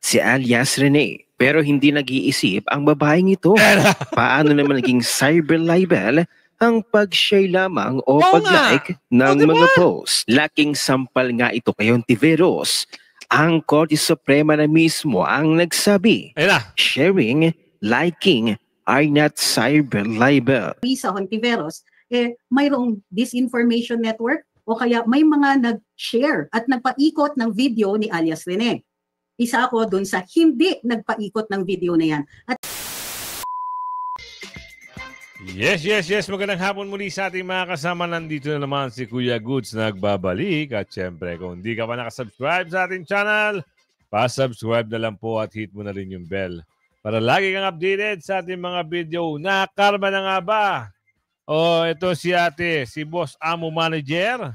si alias Rene. Pero hindi nag-iisip ang babaeng ito. Paano naman naging cyber libel ang pag-share lamang o pag-like ng mga post? Laking sampal nga ito kay Ontiveros. Ang Korte Suprema na mismo ang nagsabi, sharing, liking are not cyber libel. Sa Ontiveros, mayroong disinformation network o kaya may mga nag-share at nagpaikot ng video ni alias Rene. Isa ako dun sa hindi nagpaikot ng video na yan. At Yes. Magandang hapon muli sa ating mga kasama. Nandito na naman si Kuya Goods nagbabalik. At syempre, kung hindi ka pa nakasubscribe sa ating channel, pa-subscribe na lang po at hit mo na rin yung bell para lagi kang updated sa ating mga video. Nakarma na nga ba? Ito si ate, si Boss Amo Manager.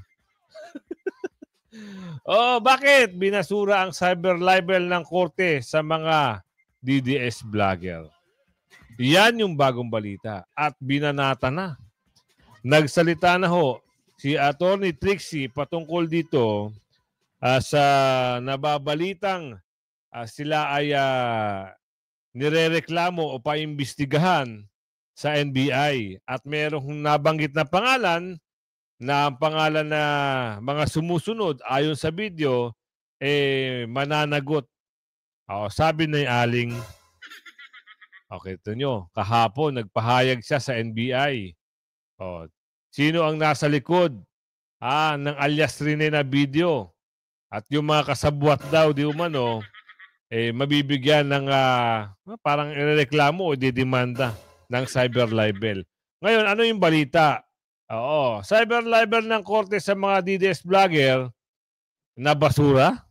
Bakit binasura ang cyber libel ng korte sa mga DDS vlogger? Yan yung bagong balita at binanata na. Nagsalita na ho si Attorney Trixie patungkol dito sa nababalitang sila ay nirereklamo o paimbestigahan sa NBI at merong nabanggit na pangalan na ang pangalan na mga sumusunod ayon sa video mananagot. Sabi ni Aling, ito nyo, kahapon nagpahayag siya sa NBI. Sino ang nasa likod ng alias Rene na video? At yung mga kasabwat daw, di umano, mabibigyan ng parang irereklamo o didemanda ng cyber libel. Ngayon, ano yung balita? Cyber libel ng korte sa mga DDS vlogger na basura.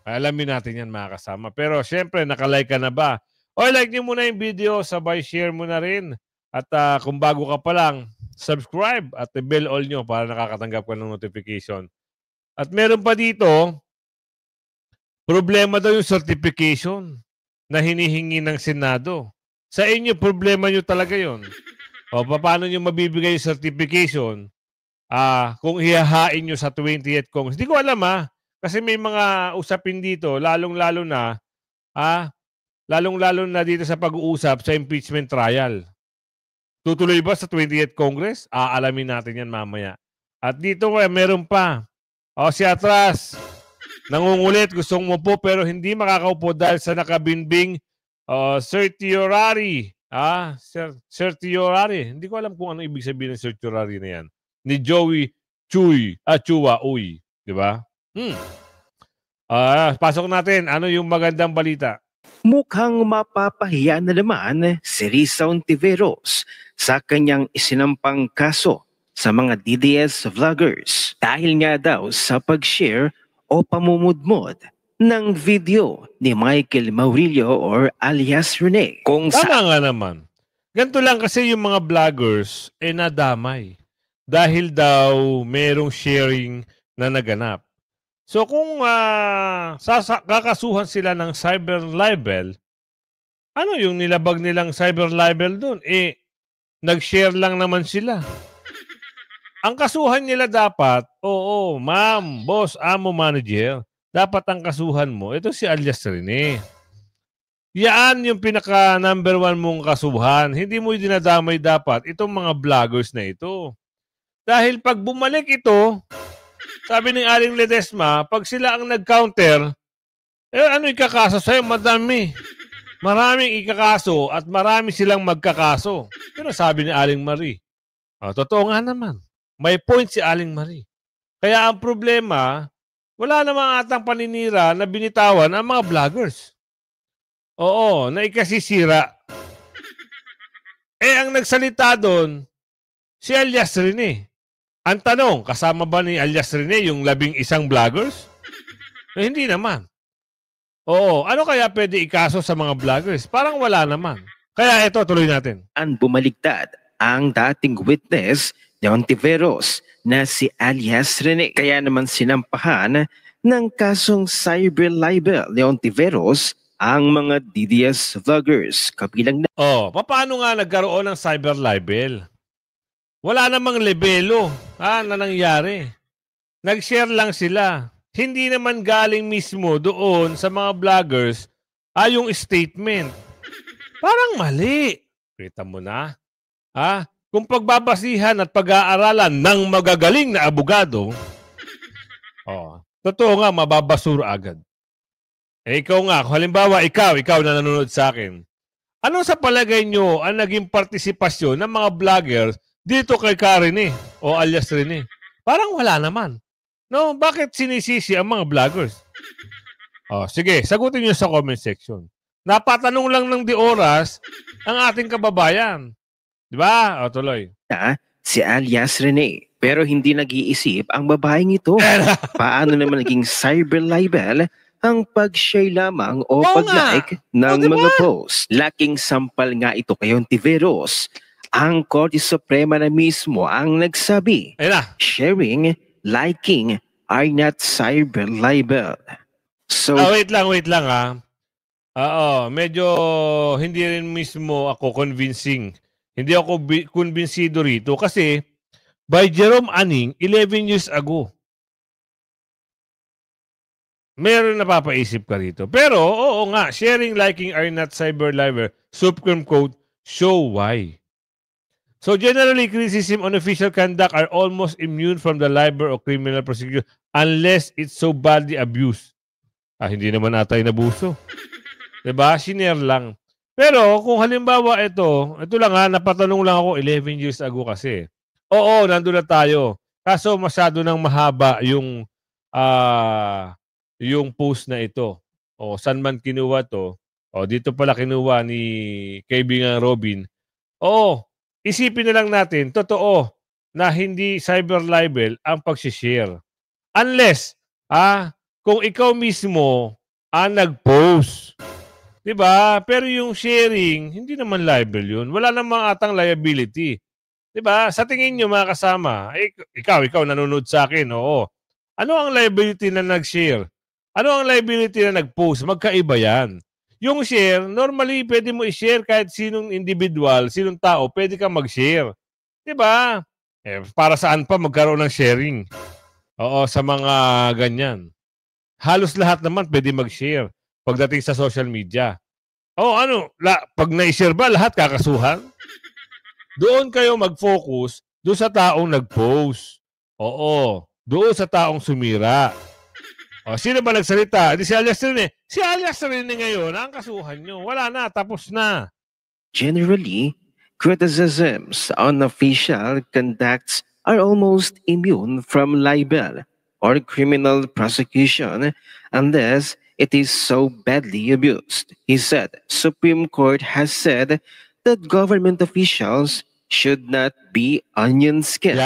Alamin natin yan mga kasama. Pero syempre, nakalike ka na ba? Like nyo muna yung video, sabay share mo na rin. At kung bago ka pa lang, subscribe at bell all nyo para nakakatanggap ka ng notification. At meron pa dito, problema daw yung certification na hinihingi ng Senado. Sa inyo, problema nyo talaga yon. Paano nyo mabibigay yung certification kung hihahain nyo sa 20th Congress? Hindi ko alam kasi may mga usapin dito, lalong-lalo na dito sa pag-uusap sa impeachment trial. Tutuloy ba sa 20th Congress? Alamin natin yan mamaya. At dito meron pa. Si Atras, nangungulit, gustong umupo pero hindi makakaupo dahil sa nakabinbing certiorari. Certiorari. Hindi ko alam kung ano ibig sabihin ng certiorari na yan. Ni Joey Chua Uy. Di ba? Pasok natin. Ano yung magandang balita? Mukhang mapapahiya na naman si Risa Ontiveros sa kanyang isinampang kaso sa mga DDS vloggers dahil nga daw sa pag-share o pamumudmod ng video ni Michael Maurilio or alias Rene. Tama nga naman. Ganito lang kasi yung mga vloggers nadamay dahil daw merong sharing na naganap. So kung kakasuhan sila ng cyber libel, ano yung nilabag nilang cyber libel doon? Nag-share lang naman sila. Ang kasuhan nila dapat, ma'am, boss, amo, manager, dapat ang kasuhan mo, ito si alias Rene. Yan yung pinaka number 1 mong kasuhan. Hindi mo dinadamay dapat itong mga vloggers na ito. Dahil pag bumalik ito, sabi ng Aling Ledesma, pag sila ang nag-counter, ano ikakaso sa'yo? Madami. Maraming ikakaso at marami silang magkakaso. Pero sabi ni Aling Marie, totoo nga naman. May point si Aling Marie. Kaya ang problema, wala namang atang paninira na binitawan ang mga vloggers. Na ikasisira. Ang nagsalita doon, si alias Rene. Ang tanong, kasama ba ni alias Rene yung 11 vloggers? Hindi naman. Ano kaya pwede ikaso sa mga vloggers? Parang wala naman. Kaya ito, tuloy natin. Ang bumaligtad ang dating witness ni Ontiveros na si alias Rene. Kaya naman sinampahan ng kasong cyber libel ni Ontiveros ang mga DDS vloggers. Kabilang na... paano nga nagkaroon ng cyber libel? Wala namang lebelo na nangyari. Nag-share lang sila. hindi naman galing mismo doon sa mga vloggers yung statement. Parang mali. Kita mo na. Kung pagbabasihan at pag-aaralan ng magagaling na abogado, totoo nga, mababasura agad. Ikaw nga, kung halimbawa, ikaw na nanonood sa akin, ano sa palagay nyo ang naging partisipasyon ng mga vloggers dito kay Karine o alias Rene? Parang wala naman. No, bakit sinisisi ang mga vloggers? Sige, sagutin nyo sa comment section. Napatanong lang ng di oras ang ating kababayan. Di ba? Tuloy. Si alias Rene, pero hindi nag-iisip ang babaeng ito. Paano naman naging cyber libel ang pag-share lamang o pag-like ng mga post? Laking sampal nga ito kay Ontiveros. Ang Korte Suprema na mismo ang nagsabi, sharing, liking are not cyber libel. So, wait lang medyo hindi rin mismo ako convincing. Hindi ako kumbinsido rito kasi by Jerome Aning 11 years ago. Meron napapaisip ka rito. Pero oo nga, sharing, liking are not cyber libel. Supreme Court show why. So generally, criticism on official conduct are almost immune from the libel or criminal prosecution unless it's so badly abused. Hindi naman atay nabuso. Diba? Shiner lang. Pero kung halimbawa ito lang napatanong lang ako 11 years ago kasi. Oo, nandun na tayo. Kaso masyado nang mahaba yung post na ito. Saan man kinuha to? Dito pala kinuha ni kaibigan Robin. Isipin na lang natin, totoo na hindi cyber libel ang pag-share. Unless, kung ikaw mismo nag-post. Diba? Pero yung sharing, hindi naman libel yun. Wala namang atang liability. Diba? Sa tingin nyo mga kasama, ikaw nanonood sa akin, oo. Ano ang liability na nag-share? Ano ang liability na nag-post? Magkaiba yan. Yung share, normally pwede mo i-share kahit sinong individual, sinong tao, pwede kang mag-share. Diba? Para saan pa magkaroon ng sharing? Sa mga ganyan. Halos lahat naman pwede mag-share pagdating sa social media. Pag na-share ba, lahat kakasuhan? Doon kayo mag-focus doon sa taong nag-post. Doon sa taong sumira. Sino ba nagsalita? Si alias Rene. Si alias Rene ngayon, ang kasuhan nyo. Wala na, tapos na. Generally, criticisms on official conducts are almost immune from libel or criminal prosecution unless it is so badly abused. He said, Supreme Court has said that government officials should not be onion skinned,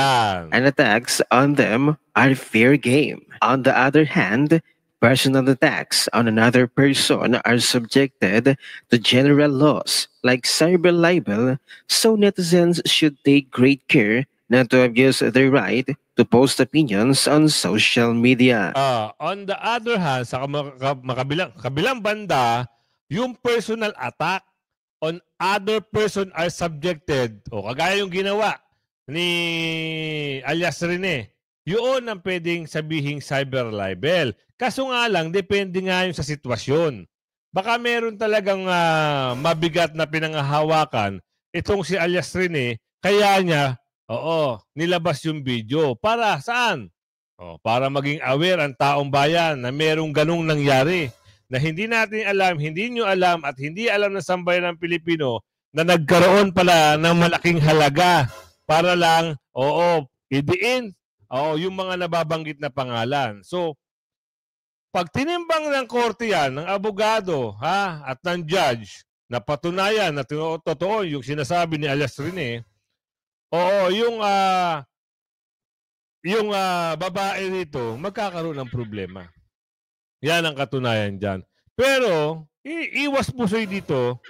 and attacks on them are fair game. On the other hand, personal attacks on another person are subjected to general laws like cyber libel, so netizens should take great care not to abuse their right to post opinions on social media. On the other hand, sa kabilang banda, yung personal attack on other person are subjected, kagaya yung ginawa ni alias Rene, yun ang pwedeng sabihing cyber libel. Kaso nga lang, depende nga yung sa sitwasyon. Baka meron talagang mabigat na pinanghahawakan itong si alias Rene, kaya niya, nilabas yung video. Para saan? Para maging aware ang taong bayan na merong ganong nangyari. Na hindi natin alam, hindi nyo alam, at hindi alam ng sambayan ng Pilipino na nagkaroon pala ng malaking halaga para lang, idiin, yung mga nababanggit na pangalan. So, pag tinimbang ng korte yan, ng abogado, at ng judge, na patunayan na totoo yung sinasabi ni alias Rene, yung babae rito, magkakaroon ng problema. Yan ang katunayan dyan. Pero, iwas pusoy dito,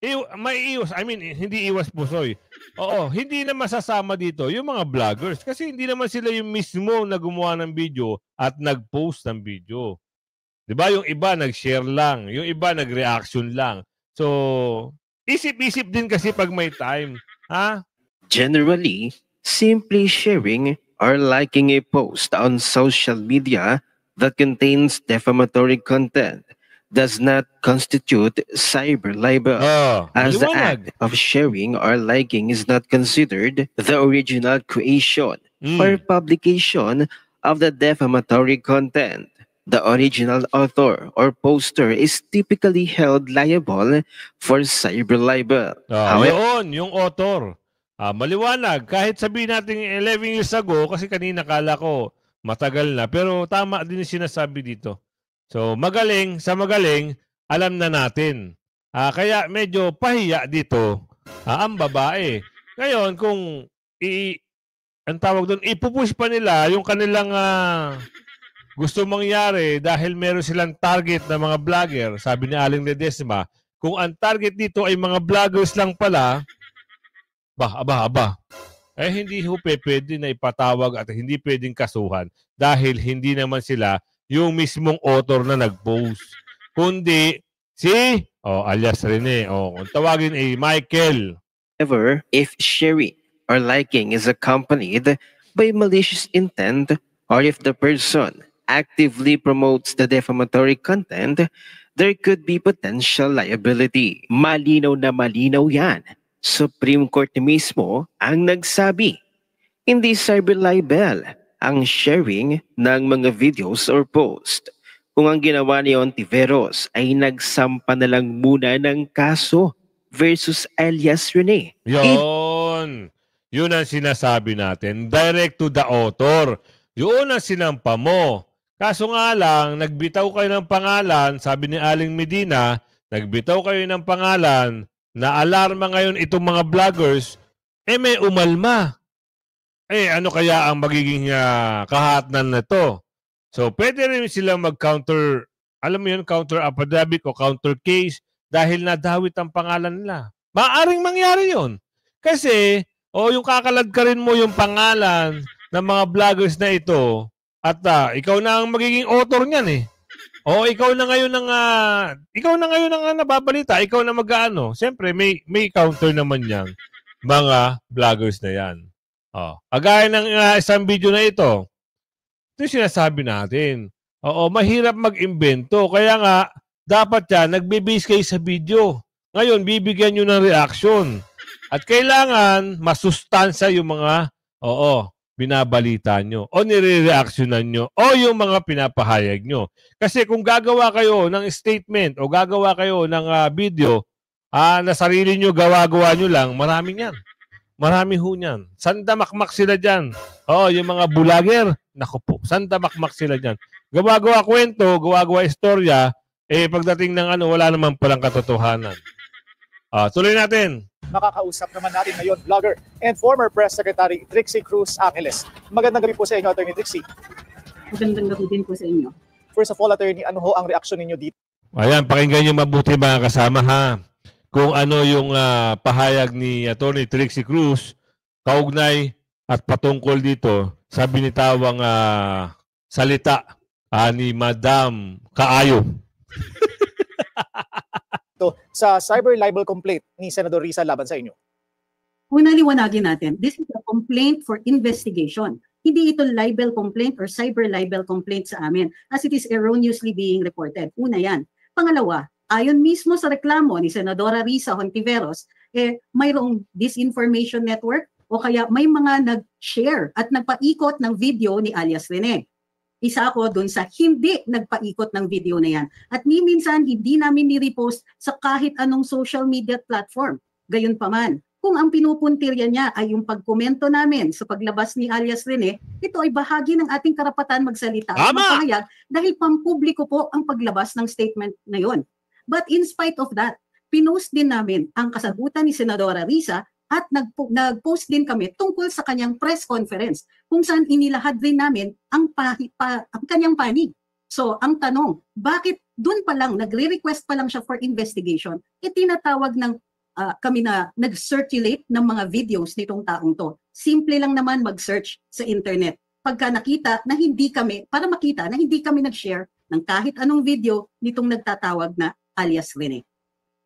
hindi iwas pusoy. Hindi na masasama dito yung mga vloggers kasi hindi naman sila yung mismo na gumawa ng video at nag-post ng video. Diba? Yung iba nag-share lang, yung iba nag-reaction lang. So, isip-isip din kasi pag may time. Generally, simply sharing or liking a post on social media that contains defamatory content does not constitute cyber libel, as the maliwanag. act of sharing or liking is not considered the original creation or publication of the defamatory content. The original author or poster is typically held liable for cyber libel. Yun, yung author. Maliwanag. Kahit sabihin natin 11 years ago, kasi kanina kala ko matagal na, pero tama din yung sinasabi dito. So, magaling, sa magaling, alam na natin. Kaya medyo pahiya dito ang babae. Ngayon, kung ang tawag doon, ipupush pa nila yung kanilang gusto mangyari dahil meron silang target na mga vlogger, sabi ni Aling Ledesma, kung ang target dito ay mga vloggers lang pala, hindi ho pwede na ipatawag at hindi pwedeng kasuhan dahil hindi naman sila yung mismong author na nag-post. Kundi si, alias Rene, kung tawagin ay Michael. However, if sharing or liking is accompanied by malicious intent or if the person actively promotes the defamatory content, there could be potential liability. Malinaw na malinaw yan. Supreme Court mismo ang nagsabi. Hindi cyber libel ang sharing ng mga videos or post. Kung ang ginawa ni Ontiveros ay nagsampa na lang muna ng kaso versus alias Rene. Yun ang sinasabi natin. Direct to the author. Yun ang sinampa mo. Kaso nga lang, nagbitaw kayo ng pangalan, sabi ni Aling Medina, nagbitaw kayo ng pangalan na alarma ngayon itong mga vloggers, may umalma. Ano kaya ang magiging kahatnan na to? So, pwede rin silang mag-counter, alam mo yun, counter affidavit o counter case dahil nadawit ang pangalan nila. Maaring mangyari yun. Kasi, yung kakalag ka rin mo yung pangalan ng mga vloggers na ito, at ikaw na ang magiging author niyan eh. Ikaw na ngayon ang nababalita, ikaw na mag-aano. Siyempre may counter naman yang mga vloggers na yan. Agaya ng isang video na ito. Ito yung sinasabi natin. Mahirap mag-imbento. Kaya nga, dapat yan, nagbe-base kayo sa video. Ngayon, bibigyan nyo ng reaction. At kailangan masustansya yung mga, binabalita nyo o nire-reactionan nyo o yung mga pinapahayag nyo. Kasi kung gagawa kayo ng statement o gagawa kayo ng video na sarili nyo, gawa-gawa nyo lang, maraming yan. Marami ho niyan. Sandamakmak sila dyan. Yung mga vlogger, naku po, sandamakmak sila dyan. Gawa-gawa kwento, gawa-gawa istorya, pagdating ng wala naman palang katotohanan. Tuloy natin. Makakausap naman natin ngayon, vlogger and former Press Secretary Trixie Cruz Angeles. Magandang gabi po sa inyo, Attorney Trixie. Magandang gabi din po sa inyo. First of all, Attorney, ano ho ang reaksyon ninyo dito? Ayan, pakinggan nyo mabuti mga kasama ha. Kung ano yung pahayag ni Attorney Trixie Cruz, kaugnay at patungkol dito sa binitawang salita ni Madam Kaayo. Sa cyber libel complaint ni Senador Risa laban sa inyo? Una liwanagin natin, this is a complaint for investigation. Hindi ito libel complaint or cyber libel complaint sa amin as it is erroneously being reported. Una yan. Pangalawa, ayon mismo sa reklamo ni Senadora Risa Hontiveros, mayroong disinformation network o kaya may mga nag-share at nagpaikot ng video ni alias Rene. Isa ako dun sa hindi nagpaikot ng video na yan. At minsan hindi namin ni-repost sa kahit anong social media platform. Gayunpaman, kung ang pinupuntirya niya ay yung pagkomento namin sa paglabas ni alias Rene, ito ay bahagi ng ating karapatan magsalita at magpahayag dahil pampubliko po ang paglabas ng statement na yon. But in spite of that, pinost din namin ang kasagutan ni Senadora Risa at nag-post din kami tungkol sa kanyang press conference kung saan inilahad rin namin ang kanyang panig. So, ang tanong, bakit dun pa lang, nagre-request pa lang siya for investigation, tinatawag ng kami na nag-circulate ng mga videos nitong taong to. Simple lang naman mag-search sa internet. Pagka nakita na hindi kami, para makita na hindi kami nag-share ng kahit anong video nitong nagtatawag na alias Rene.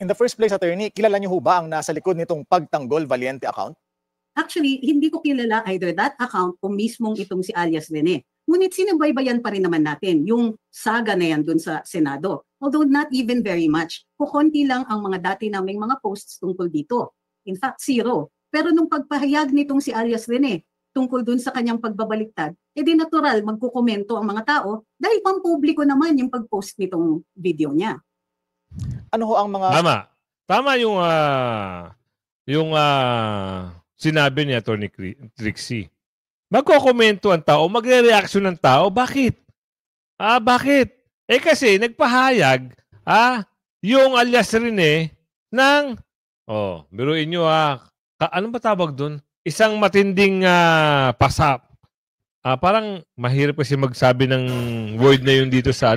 In the first place, Attorney, kilala niyo ho ba ang nasa likod nitong Pagtanggol Valiente account? Actually, hindi ko kilala either that account o mismong itong si alias Rene. Ngunit sinubaybayan pa rin naman natin yung saga na yan dun sa Senado. Although not even very much. Kukunti lang ang mga dati naming mga posts tungkol dito. In fact, 0. Pero nung pagpahayag nitong si alias Rene tungkol dun sa kanyang pagbabaliktad, edi natural magkukomento ang mga tao dahil pampubliko naman yung pag-post nitong video niya. Ano ho ang mga... Tama yung sinabi ni Atty. Trixie. Magkokomento ang tao, magre-reaction ng tao. Bakit? Bakit? Kasi nagpahayag yung alias Rene ng biruin nyo ano ba tawag doon? Isang matinding pasap. Parang mahirap kasi magsabi ng word na yun dito sa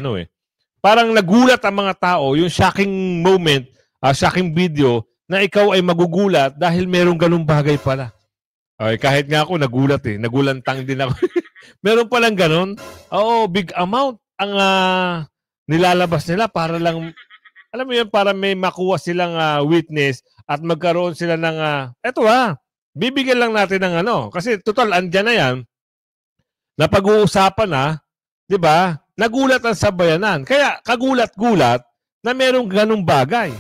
Parang nagulat ang mga tao, yung shocking moment, shocking video, na ikaw ay magugulat dahil merong ganung bagay pala. Kahit nga ako nagulat nagulantang din ako. Meron palang ganun. Oo, big amount ang nilalabas nila para lang, alam mo yun, para may makuha silang witness at magkaroon sila ng, bibigyan lang natin ng kasi total, andyan na yan, na pag-uusapan di ba? Nagulat ang sabayanan. Kaya kagulat-gulat na merong ganung bagay.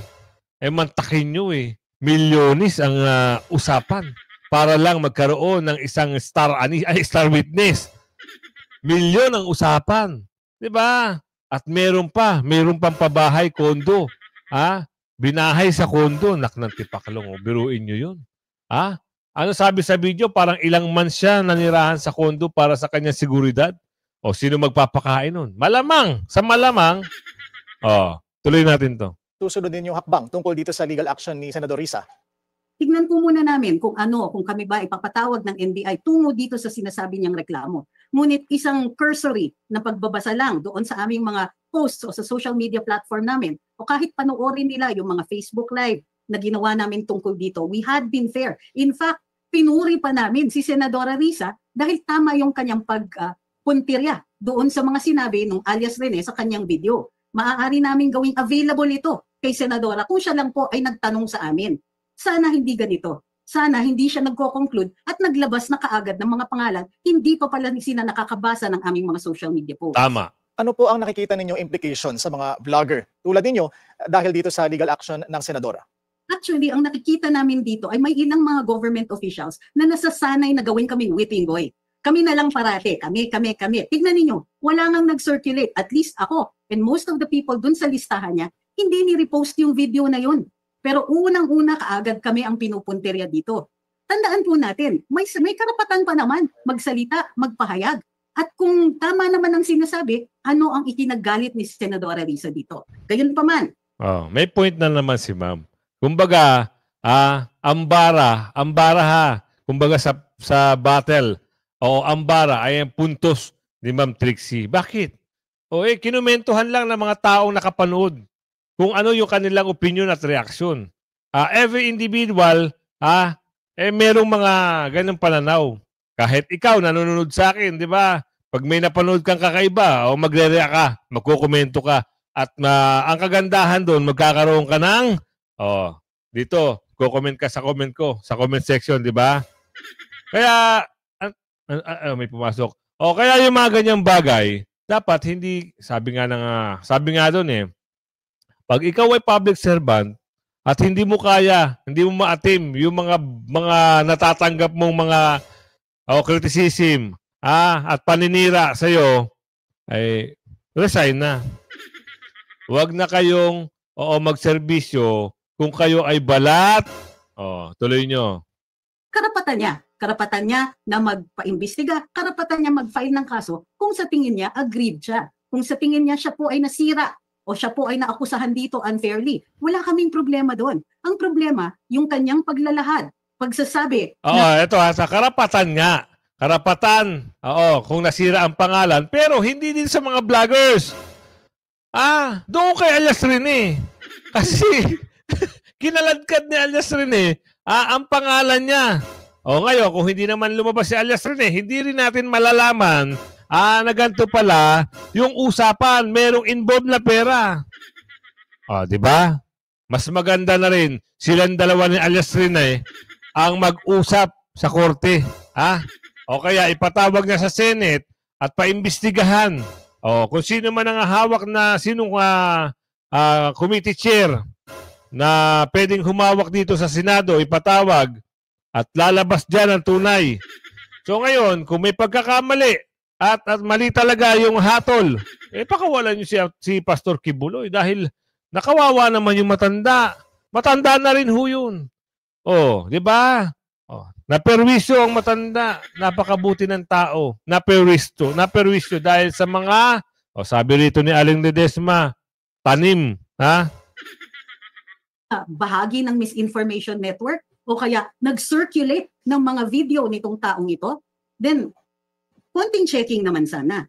Mantakin nyo milyones ang usapan para lang magkaroon ng isang star witness. Milyon ang usapan. Di ba? At meron pang pabahay, kondo. Binahay sa kondo. Nak ng tipaklong. Biruin nyo yun. Ano sabi sa video? Parang ilang months siya nanirahan sa kondo para sa kanyang seguridad. Sino magpapakain nun? Malamang. Sa malamang. Tuloy natin to. Susunod din yung hakbang tungkol dito sa legal action ni Senador Risa? Tignan po muna namin kung kami ba ipapatawag ng NBI tungo dito sa sinasabi niyang reklamo. Ngunit isang cursory na pagbabasa lang doon sa aming mga posts o sa social media platform namin o kahit panoorin nila yung mga Facebook Live na ginawa namin tungkol dito, we had been fair. In fact, pinuri pa namin si Senadora Risa dahil tama yung kanyang pagpuntirya doon sa mga sinabi ng alias Rene sa kanyang video. Maaari namin gawing available ito kay Senadora kung siya lang po ay nagtanong sa amin. Sana hindi ganito. Sana hindi siya nagko-conclude at naglabas na kaagad ng mga pangalan, hindi pa pala sila nakakabasa ng aming mga social media posts. Tama. Ano po ang nakikita ninyong implication sa mga vlogger tulad ninyo dahil dito sa legal action ng Senadora? Actually, ang nakikita namin dito ay may ilang mga government officials na nasasanay na gawin kaming whipping boy. Kami na lang parate, kami. Tignan ninyo, wala nang nag-circulate, at least ako, and most of the people dun sa listahan niya, hindi ni-repost yung video na yun. Pero unang-una kaagad kami ang pinupunterya dito. Tandaan po natin, may karapatan pa naman magsalita, magpahayag. At kung tama naman ang sinasabi, ano ang ikinagalit ni Senadora Risa dito? Gayon pa man. May point na naman si ma'am. Kumbaga, ambara kumbaga sa battle, ambara ay ang puntos ni Ma'am Trixie. Bakit? Kinumentuhan lang ng mga taong nakapanood kung ano yung kanilang opinion at reaksyon. Every individual, merong mga ganong pananaw. Kahit ikaw, nanonood sa akin, di ba? Pag may napanood kang kakaiba, magre-react ka, magkukomento ka, at ang kagandahan doon, magkakaroon ka ng, dito, kukomment ka sa comment ko, sa comment section, di ba? Kaya, may pumasok. Kaya yung mga ganyang bagay, dapat hindi, sabi nga doon pag ikaw ay public servant at hindi mo kaya, hindi mo maatim yung mga natatanggap mong mga criticism at paninira sa iyo, ay resign na. Huwag na kayong magserbisyo kung kayo ay balat. Tuloy nyo. Karapatan niya na magpaimbestiga, karapatan niya mag-file ng kaso kung sa tingin niya agreed siya. Kung sa tingin niya siya po ay nasira o siya po ay naakusahan dito unfairly, wala kaming problema doon. Ang problema, yung kanyang paglalahad, pagsasabi. Ito sa karapatan nga. Karapatan. Kung nasira ang pangalan, pero hindi din sa mga vloggers. Doon kay alias Rene. Kasi kinaladkad ni alias Rene ang pangalan niya. Ngayon, kung hindi naman lumabas si alias Rene, hindi rin natin malalaman na ganito pala yung usapan, merong involved na pera. Di ba? Mas maganda na rin silang dalawa ni alias Rene ang mag-usap sa korte. O kaya ipatawag niya sa Senate at paimbestigahan. O kung sino man ang hawak na sinong committee chair na pwedeng humawak dito sa Senado, ipatawag at lalabas dyan ang tunay. So ngayon, kung may pagkakamali at mali talaga yung hatol, pakawalan niyo si Pastor Kibuloy dahil nakawawa naman yung matanda. Matanda na rin ho yun. Di ba? Naperwisyo ang matanda. Napakabuti ng tao. Naperwisyo dahil sa mga, sabi rito ni Aling Ledesma, tanim. Bahagi ng misinformation network o kaya nag-circulate ng mga video nitong taong ito, then konting checking naman sana.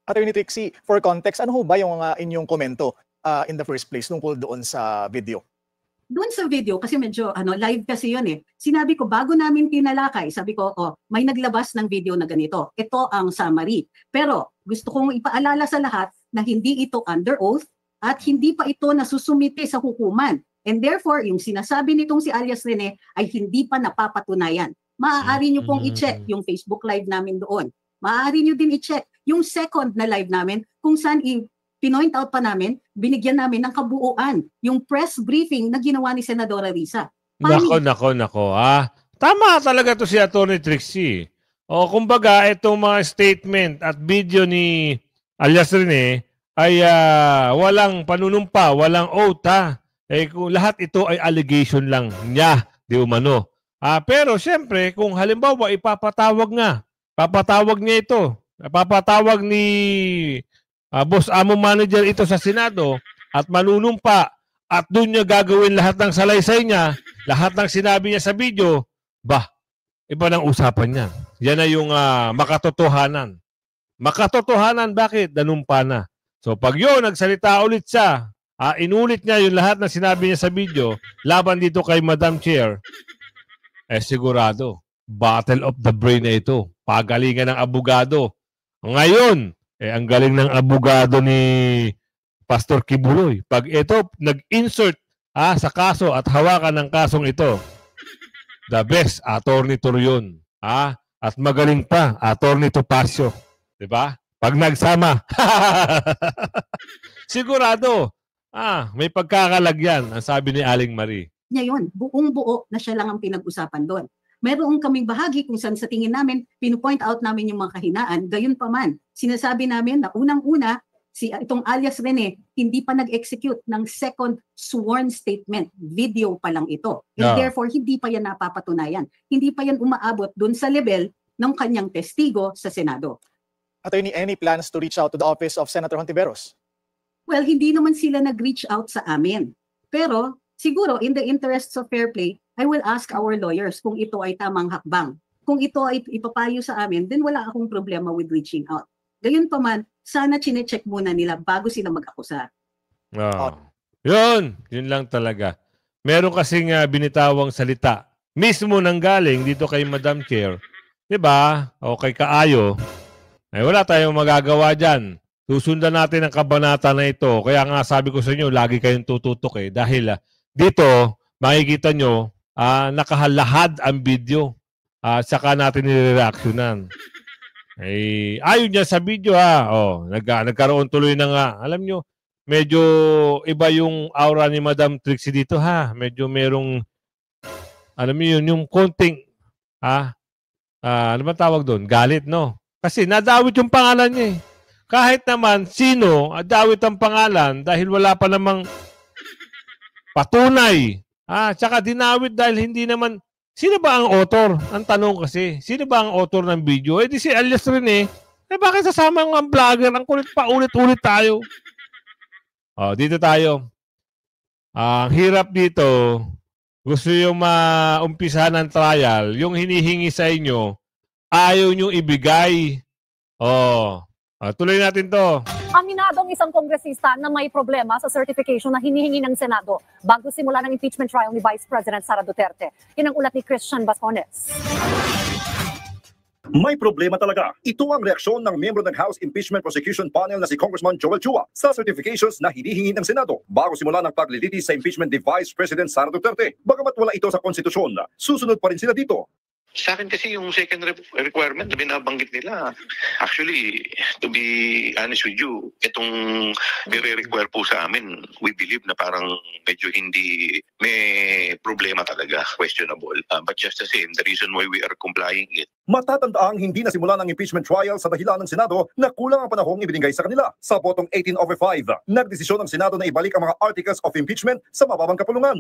Attorney Trixie, for context, ano ho ba yung inyong komento in the first place tungkol doon sa video? Doon sa video, kasi medyo live kasi yun sinabi ko, bago namin tinalakay, sabi ko, may naglabas ng video na ganito. Ito ang summary. Pero gusto kong ipaalala sa lahat na hindi ito under oath at hindi pa ito nasusumite sa hukuman. And therefore, yung sinasabi nitong si alias Rene ay hindi pa napapatunayan. Maaari nyo pong i-check yung Facebook live namin doon. Maaari nyo din i-check yung second na live namin kung saan pinoint out pa namin, binigyan namin ng kabuuan yung press briefing na ginawa ni Senadora Risa. Nako. Tama talaga to si Atty. Trixie. Kumbaga, itong mga statement at video ni alias Rene ay walang panunumpa, walang oath kung lahat ito ay allegation lang niya, di umano. Pero siyempre, kung halimbawa papatawag niya ito, papatawag ni Boss Amo Manager ito sa Senado at manunumpa at doon niya gagawin lahat ng salaysay niya, lahat ng sinabi niya sa video, iba ng usapan niya. Yan na yung makatotohanan. Makatotohanan, bakit? Nanumpa na. So pag yun, nagsalita ulit siya, inulit niya yung lahat ng sinabi niya sa video, laban dito kay Madam Chair, sigurado, battle of the brain na ito. Pagalingan ng abogado. Ngayon, ang galing ng abogado ni Pastor Kibuloy. Pag ito, nag-insert sa kaso at hawakan ng kasong ito, the best, Atty. Torion. At magaling pa, Atty. Topacio. Diba? Pag nagsama, sigurado, may pagkakalagyan, ang sabi ni Aling Marie. Ngayon, buong-buo na siya lang ang pinag-usapan doon. Meron kaming bahagi kung saan sa tingin namin, pinupoint out namin yung mga kahinaan, gayon pa man. Sinasabi namin na unang-una, itong alias Rene, hindi pa nag-execute ng second sworn statement. Video pa lang ito. And therefore, hindi pa yan napapatunayan. Hindi pa yan umaabot doon sa level ng kanyang testigo sa Senado. Attorney, any plans to reach out to the office of Senator Hontiveros? Well, hindi naman sila nag-reach out sa amin. Pero siguro, in the interests of fair play, I will ask our lawyers kung ito ay tamang hakbang. Kung ito ay ipapayo sa amin, then wala akong problema with reaching out. Gayun pa man, sana chine-check muna nila bago sila mag-akusa. Yun lang talaga. Meron kasing binitawang salita. Mismo nang galing dito kay Madam Chair, diba? O kay Kaayo, wala tayong magagawa dyan. Susundan natin ang kabanata na ito. Kaya nga sabi ko sa inyo, lagi kayong tututok dahil dito, makikita nyo, nakahalahad ang video. Saka natin nire-reactionan. Ayun niya sa video nagkaroon tuloy na nga. Alam nyo, medyo iba yung aura ni Madam Trixie dito Medyo merong, alam mo yun, yung konting, ano ba tawag doon? Galit, no? Kasi nadawit yung pangalan niya Kahit naman sino, dawit ang pangalan dahil wala pa namang patunay. Tsaka dinawit dahil hindi naman, sino ba ang author? Ang tanong kasi, sino ba ang author ng video? Di si alias Rene. Bakit sasama ang vlogger? Ang kulit pa, ulit-ulit tayo. Dito tayo. Ang hirap dito, gusto yung maumpisahan ng trial, yung hinihingi sa inyo, ayaw nyo ibigay. Tuloy natin to. Aminado ang isang kongresista na may problema sa certification na hinihingi ng Senado bago simula ng impeachment trial ni Vice President Sara Duterte. Yan ang ulat ni Christian Bascones. May problema talaga. Ito ang reaksyon ng miyembro ng House Impeachment Prosecution Panel na si Congressman Joel Chua sa certifications na hinihingi ng Senado bago simula ng paglilitis sa impeachment ni Vice President Sara Duterte. Bagamat wala ito sa konstitusyon, susunod pa rin sila dito. Sa akin kasi yung second requirement na binabanggit nila, actually, to be honest with you, itong nire-require po sa amin, we believe na parang medyo hindi may problema talaga, questionable. But just the same, the reason why we are complying it. Matatandaang hindi nasimulan ang impeachment trial sa dahilan ng Senado na kulang ang panahong ibinigay sa kanila. Sa botong 18/5, nagdesisyon ang Senado na ibalik ang mga articles of impeachment sa mababang kapulungan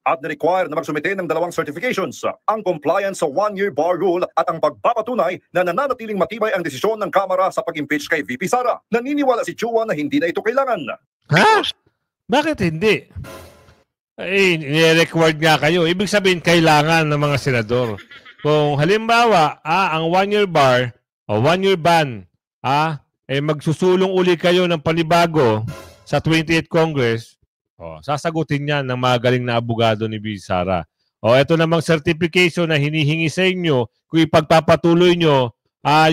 at na-require na magsumite ng 2 certifications, ang compliance sa 1-year bar rule at ang pagpapatunay na nananatiling matibay ang desisyon ng Kamara sa pag-impeach kay VP Sara. Naniniwala si Chua na hindi na ito kailangan. Ha? Bakit hindi? Eh, ni-required nga kayo. Ibig sabihin, kailangan ng mga senador. Kung halimbawa, ang 1-year bar o 1-year ban, magsusulong uli kayo ng panibago sa 28th Congress, sasagutin yan ng magaling na abogado ni VP Sara. Ito namang certification na hinihingi sa inyo kung ipagpapatuloy nyo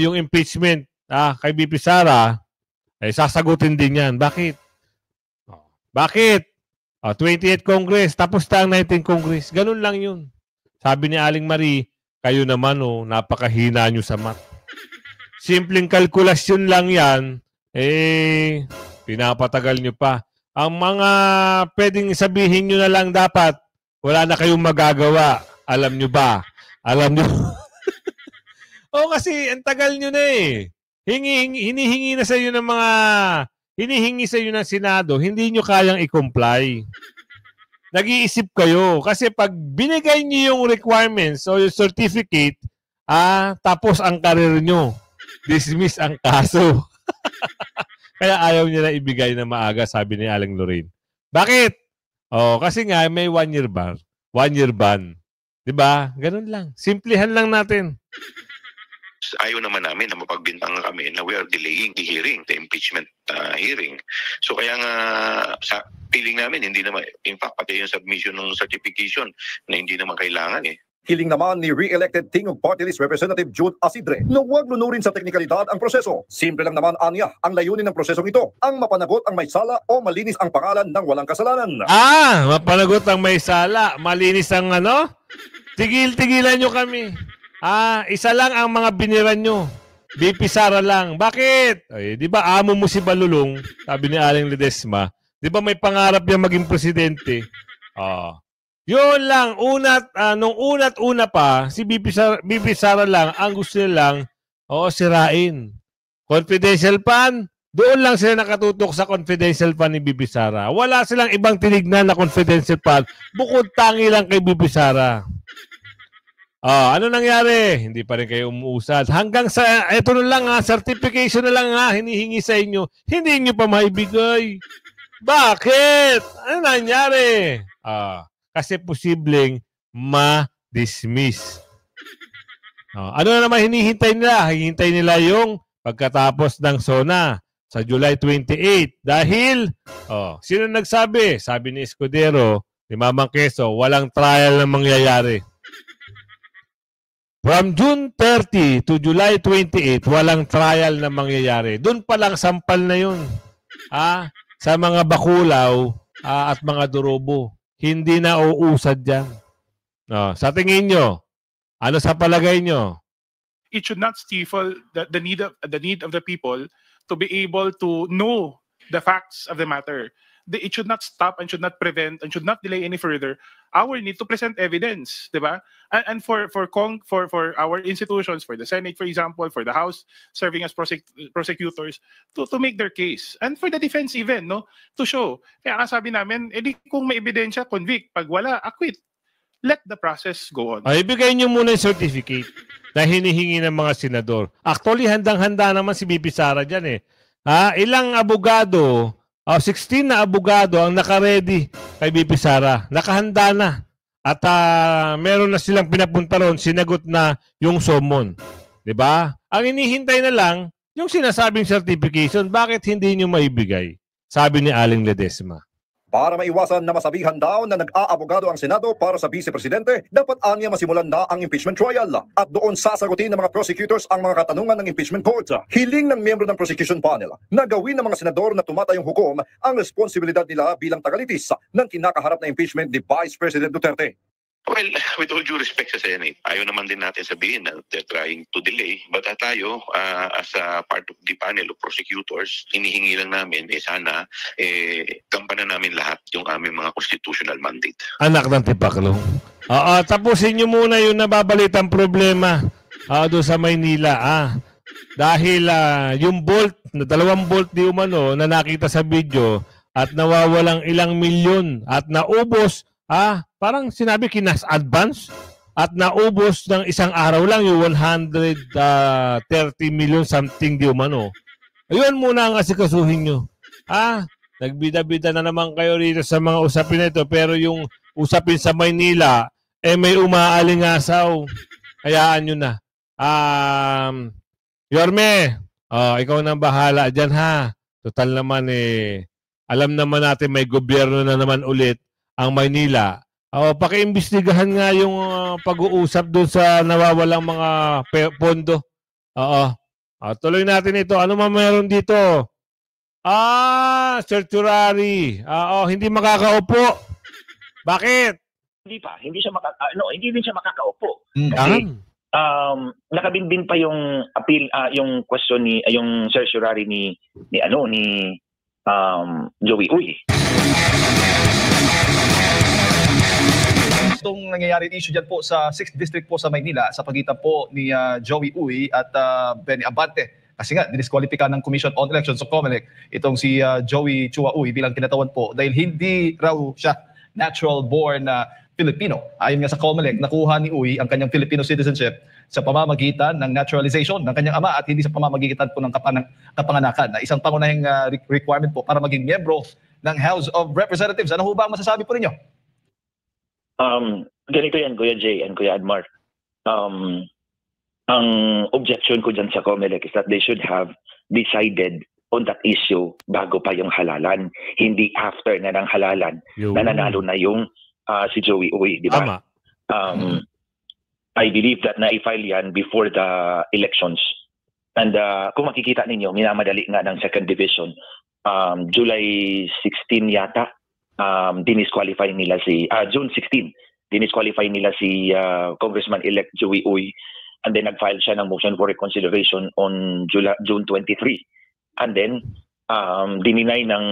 yung impeachment kay VP Sara, sasagutin din yan. Bakit? Bakit? 28th Congress, tapos na ang 19th Congress. Ganun lang yun. Sabi ni Aling Marie, kayo naman napakahina nyo sa math. Simpleng kalkulasyon lang yan, pinapatagal nyo pa. Ang mga pwedeng sabihin nyo na lang dapat, wala na kayong magagawa. Alam nyo ba? Alam nyo? Kasi ang tagal nyo na eh. Hinihingi na sa iyo ng mga, hinihingi sa iyo ng Senado, hindi nyo kayang i-comply. Nag-iisip kayo. Kasi pag binigay nyo yung requirements o yung certificate, tapos ang karir nyo, dismiss ang kaso. Kaya ayaw niya na ibigay na maaga, sabi ni Aling Lorraine. Bakit? Kasi nga may 1-year bar, 1-year ban. 'Di ba? Ganun lang. Simplihan lang natin. Ayaw naman namin na mapagbintang kami na we are delaying the hearing, the impeachment hearing. So kaya nga sa feeling namin, hindi naman, in fact, pati yung submission ng certification na hindi naman kailangan eh. Hiling naman ni re-elected Tingog Party List Representative Jude Asidre na huwag lunurin sa teknikalidad ang proseso. Simple lang naman anya ang layunin ng prosesong ito, ang mapanagot ang may sala o malinis ang pangalan ng walang kasalanan. Mapanagot ang may sala, malinis ang Tigil-tigilan nyo kami. Isa lang ang mga biniran nyo. VP Sara lang. Bakit? Di ba amo mo si Balulong, sabi ni Aling Ledesma. Di ba may pangarap niya maging presidente? Yun lang, nung una pa, si VP Sara lang, ang gusto niya lang, sirain. Confidential fund, doon lang sila nakatutok sa confidential fund ni VP Sara. Wala silang ibang tinignan na confidential fund, bukod tangi lang kay VP Sara. Ano nangyari? Hindi pa rin kayo umuusad. Hanggang sa, ito na lang certification na lang hinihingi sa inyo, hindi nyo pa maibigay. Bakit? Ano nangyari? Kasi posibleng ma-dismiss. Ano na naman hinihintay nila? Hinihintay nila yung pagkatapos ng SONA sa July 28. Dahil, sino nagsabi? Sabi ni Escudero, ni Mamang Quezon, walang trial na mangyayari. From June 30 to July 28, walang trial na mangyayari. Doon pa lang sampal na yun. Sa mga bakulaw at mga durobo. Hindi na uusad dyan. Sa tingin nyo, ano sa palagay nyo? It should not stifle the need of the people to be able to know the facts of the matter. It should not stop and should not prevent and should not delay any further our need to present evidence, diba? And for our institutions, for the Senate, for example, for the House serving as prosecutors to make their case, and for the defense even, to show. Kaya sabi namin, kung may ebidensya, convict. Pag wala, acquit. Let the process go on. Ibigay niyo muna yung certificate na hinihingi ng mga senador. Actually, handang-handa naman si VP Sara dyan eh. Ilang abogado, 16 na abogado ang naka-ready kay VP Sara. Nakahanda na. At meron na silang pinapunta ron, sinagot na yung summon. Diba? Ang inihintay na lang, yung sinasabing certification, bakit hindi nyo maibigay? Sabi ni Aling Ledesma. Para maiwasan na masabihan daw na nag-aabogado ang Senado para sa Vice Presidente, dapat anya masimulan na ang impeachment trial at doon sasagutin ng mga prosecutors ang mga katanungan ng impeachment court. Hiling ng miyembro ng prosecution panel na gawin ng mga senador na tumatayong hukom ang responsibilidad nila bilang tagalitis ng kinakaharap na impeachment ni Vice President Duterte. Well, with all due respect sa Senate, ayaw naman din natin sabihin na they're trying to delay. But tayo, as a part of the panel of prosecutors, hinihingi lang namin, sana, gampanan namin lahat yung aming mga constitutional mandate. Anak ng tipaklong. Tapusin nyo muna yung nababalitang problema doon sa Maynila. Dahil yung bolt, na 2 bolt di umano na nakita sa video at nawawalang ilang milyon at naubos, parang sinabi kinas advance at naubos ng isang araw lang yung 130 million something di umano. Ayun muna ang asikasuhin nyo. Nagbida-bida na naman kayo rito sa mga usapin na ito, pero yung usapin sa Maynila, may umaalingasaw. Hayaan nyo na. Yorme, ikaw nang bahala dyan ha. Total naman alam naman natin may gobyerno na naman ulit ang Maynila. Paki-imbestigahan nga yung pag-uusap doon sa nawawalang mga pondo. Tuloy natin ito. Ano man meron dito? Certiorari. Hindi makakaupo. Bakit? Hindi pa. Hindi din siya makakaupo. Kasi nakabinbin pa yung appeal, yung question ni yung certiorari ni Joey Uy. Itong nangyayari issue dyan po sa 6th District po sa Maynila sa pagitan po ni Joey Uy at Benny Abante. Kasi nga, diniskwalipika ng Commission on Elections o COMELEC itong si Joey Chua Uy bilang kinatawan po dahil hindi raw siya natural-born Filipino. Ayon nga sa COMELEC, nakuha ni Uy ang kanyang Filipino citizenship sa pamamagitan ng naturalization ng kanyang ama at hindi sa pamamagitan po ng kapanganakan na isang pangunahing requirement po para maging miyembro ng House of Representatives. Ano ho ba ang masasabi po ninyo? Ganito yan, Kuya Jay and Kuya Admar. Ang objection ko dyan sa COMELEC is that they should have decided on that issue bago pa yung halalan. Hindi after na ng halalan na nanalo na yung si Joey Uy, di ba? I believe that na-file yan before the elections. And kung makikita ninyo, minamadali nga ng 2nd Division. July 16 yata, dinisqualify nila si June 16 dinisqualify nila si Congressman-elect Joey Uy, and then nag-file siya ng motion for reconsideration on June 23, and then dininay ng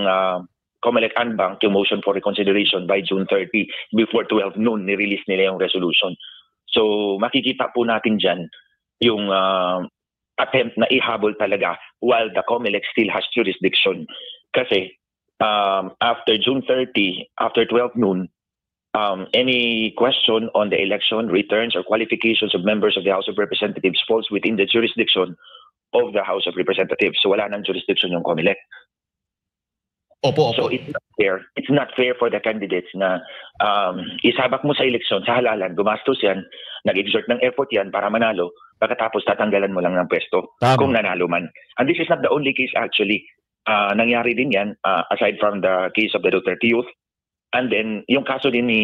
COMELEC and Bank yung motion for reconsideration by June 30. Before 12 noon ni-release nila yung resolution. So makikita po natin dyan yung attempt na ihabol talaga while the COMELEC still has jurisdiction. Kasi after June 30, after 12 noon, any question on the election, returns, or qualifications of members of the House of Representatives falls within the jurisdiction of the House of Representatives. So wala nang jurisdiction yung COMELEC. Opo. So it's not fair. It's not fair for the candidates na isabak mo sa eleksyon, sa halalan, gumastos yan, nag-exert ng effort yan para manalo, pagkatapos tatanggalan mo lang ng pwesto kung nanalo man. And this is not the only case actually. Nangyari din yan aside from the case of the Duterte youth. And then yung kaso din ni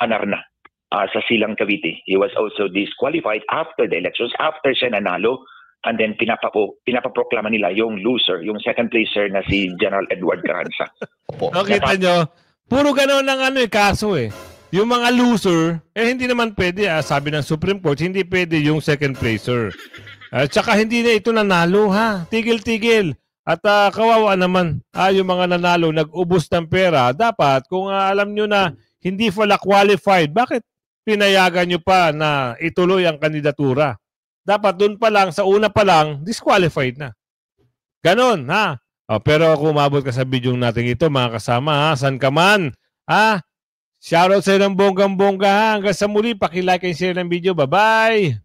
Anarna sa Silang Cavite. He was also disqualified after the elections, after siya nanalo. And then pinapaproklama nila yung loser, yung second placer na si General Edward Carranza. Nakita nyo, puro gano'n ang kaso eh. Yung mga loser, hindi naman pwede. Sabi ng Supreme Court, hindi pwede yung second placer. Tsaka hindi na ito nanalo ha. Tigil-tigil. At kawawa naman, yung mga nanalo, nag-ubos ng pera. Dapat, kung alam nyo na hindi pala qualified, bakit pinayagan nyo pa na ituloy ang kandidatura? Dapat doon pa lang, sa una pa lang, disqualified na. Ganon, ha? Pero kung umabot ka sa video natin ito, mga kasama, ha? San ka man? Shoutout sa ng bonggang-bongga, ha? Hanggang sa muli, pakilike and share ng video. Bye-bye!